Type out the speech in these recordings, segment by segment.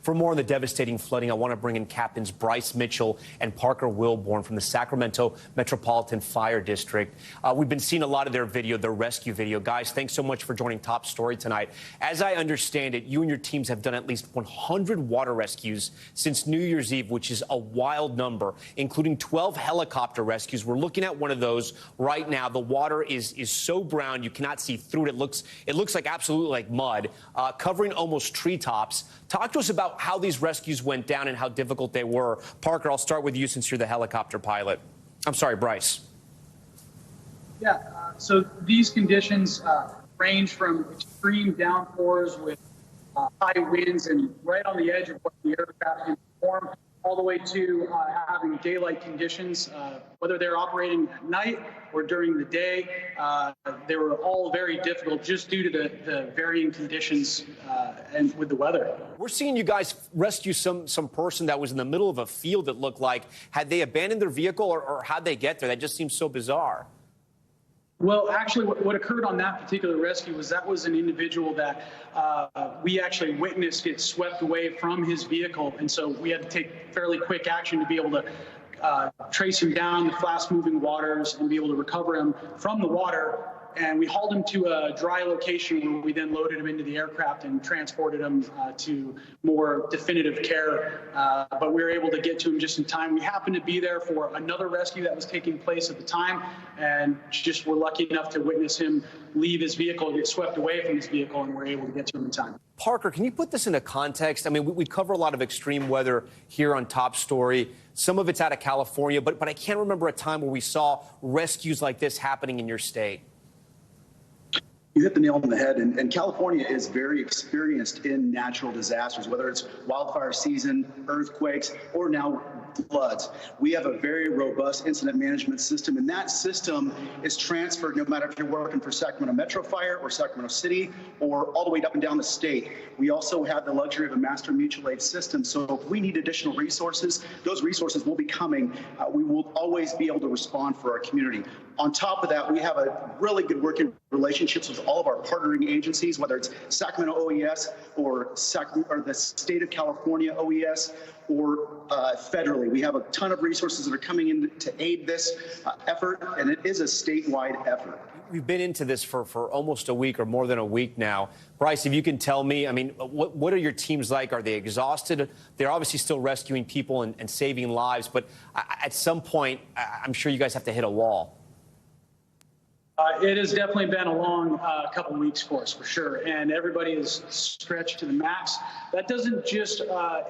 For more on the devastating flooding, I want to bring in Captains Bryce Mitchell and Parker Wilborn from the Sacramento Metropolitan Fire District. We've been seeing a lot of their video, their rescue video. Guys, thanks so much for joining Top Story tonight. As I understand it, you and your teams have done at least 100 water rescues since New Year's Eve, which is a wild number, including 12 helicopter rescues. We're looking at one of those right now. The water is so brown you cannot see through it. It looks like absolutely like mud, covering almost treetops. Talk to us about how these rescues went down and how difficult they were. Parker, I'll start with you since you're the helicopter pilot. I'm sorry, Bryce. Yeah, so these conditions range from extreme downpours with high winds and right on the edge of what the aircraft can perform, all the way to having daylight conditions, whether they're operating at night or during the day. They were all very difficult just due to the varying conditions and with the weather. We're seeing you guys rescue some person that was in the middle of a field that looked like, had they abandoned their vehicle or how'd they get there? That just seems so bizarre. Well, actually, what occurred on that particular rescue was an individual that we actually witnessed get swept away from his vehicle. And so we had to take fairly quick action to be able to trace him down the fast-moving waters and be able to recover him from the water. And we hauled him to a dry location where we then loaded him into the aircraft and transported him to more definitive care. But we were able to get to him just in time. We happened to be there for another rescue that was taking place at the time, and just were lucky enough to witness him leave his vehicle, get swept away from his vehicle, and we're able to get to him in time. Parker, can you put this into context? I mean, we cover a lot of extreme weather here on Top Story. Some of it's out of California, but I can't remember a time where we saw rescues like this happening in your state. You hit the nail on the head, and California is very experienced in natural disasters, whether it's wildfire season, earthquakes, or now floods. We have a very robust incident management system, and that system is transferred no matter if you're working for Sacramento Metro Fire or Sacramento City or all the way up and down the state. We also have the luxury of a master mutual aid system, so if we need additional resources, those resources will be coming. We will always be able to respond for our community. On top of that, we have a really good working relationships with all of our partnering agencies, whether it's Sacramento OES or the state of California OES or federally. We have a ton of resources that are coming in to aid this effort, and it is a statewide effort. We've been into this for almost a week or more than a week now. Bryce, if you can tell me, I mean, what are your teams like? Are they exhausted? They're obviously still rescuing people and saving lives, but at some point, I'm sure you guys have to hit a wall. It has definitely been a long couple of weeks for us, for sure, and everybody is stretched to the max. That doesn't just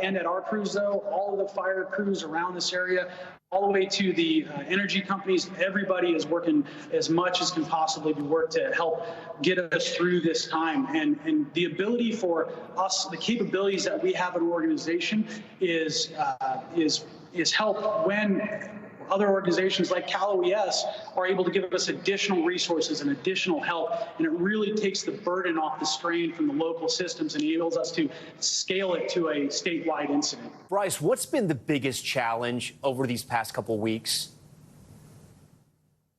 end at our crews, though. All of the fire crews around this area, all the way to the energy companies, everybody is working as much as can possibly be worked to help get us through this time. And the ability for us, the capabilities that we have in an organization is help when other organizations like Cal OES are able to give us additional resources and additional help, and it really takes the burden off the strain from the local systems and enables us to scale it to a statewide incident. Bryce, what's been the biggest challenge over these past couple of weeks?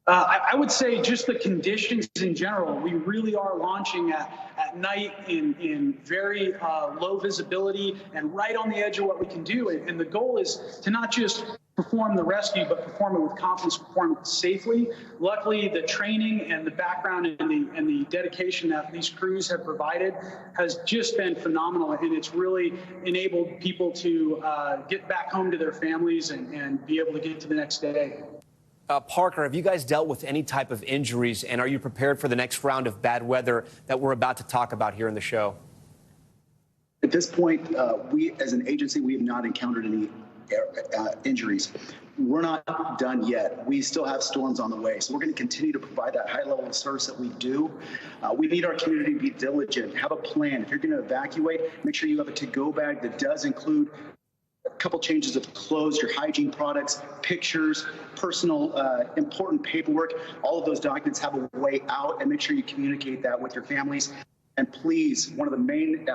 I would say just the conditions in general. We really are launching at night in very low visibility and right on the edge of what we can do. And the goal is to not just perform the rescue, but perform it with confidence, perform it safely. Luckily, the training and the background and the dedication that these crews have provided has just been phenomenal, and it's really enabled people to get back home to their families and be able to get to the next day. Parker, have you guys dealt with any type of injuries, and are you prepared for the next round of bad weather that we're about to talk about here in the show? At this point, we as an agency, we have not encountered any injuries. We're not done yet. We still have storms on the way, so we're going to continue to provide that high level of service that we do. We need our community to be diligent, have a plan. If you're going to evacuate, make sure you have a to-go bag that does include a couple changes of clothes, your hygiene products, pictures, personal important paperwork. All of those documents have a way out, and make sure you communicate that with your families. And please, one of the main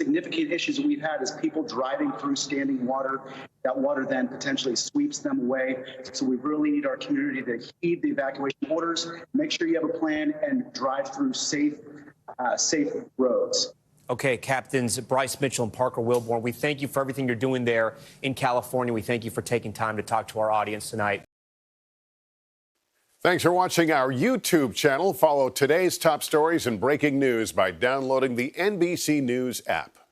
significant issues that we've had is people driving through standing water. That water then potentially sweeps them away. So we really need our community to heed the evacuation orders, make sure you have a plan, and drive through safe roads. Okay, Captains Bryce Mitchell and Parker Wilborn, we thank you for everything you're doing there in California. We thank you for taking time to talk to our audience tonight. Thanks for watching our YouTube channel. Follow today's top stories and breaking news by downloading the NBC News app.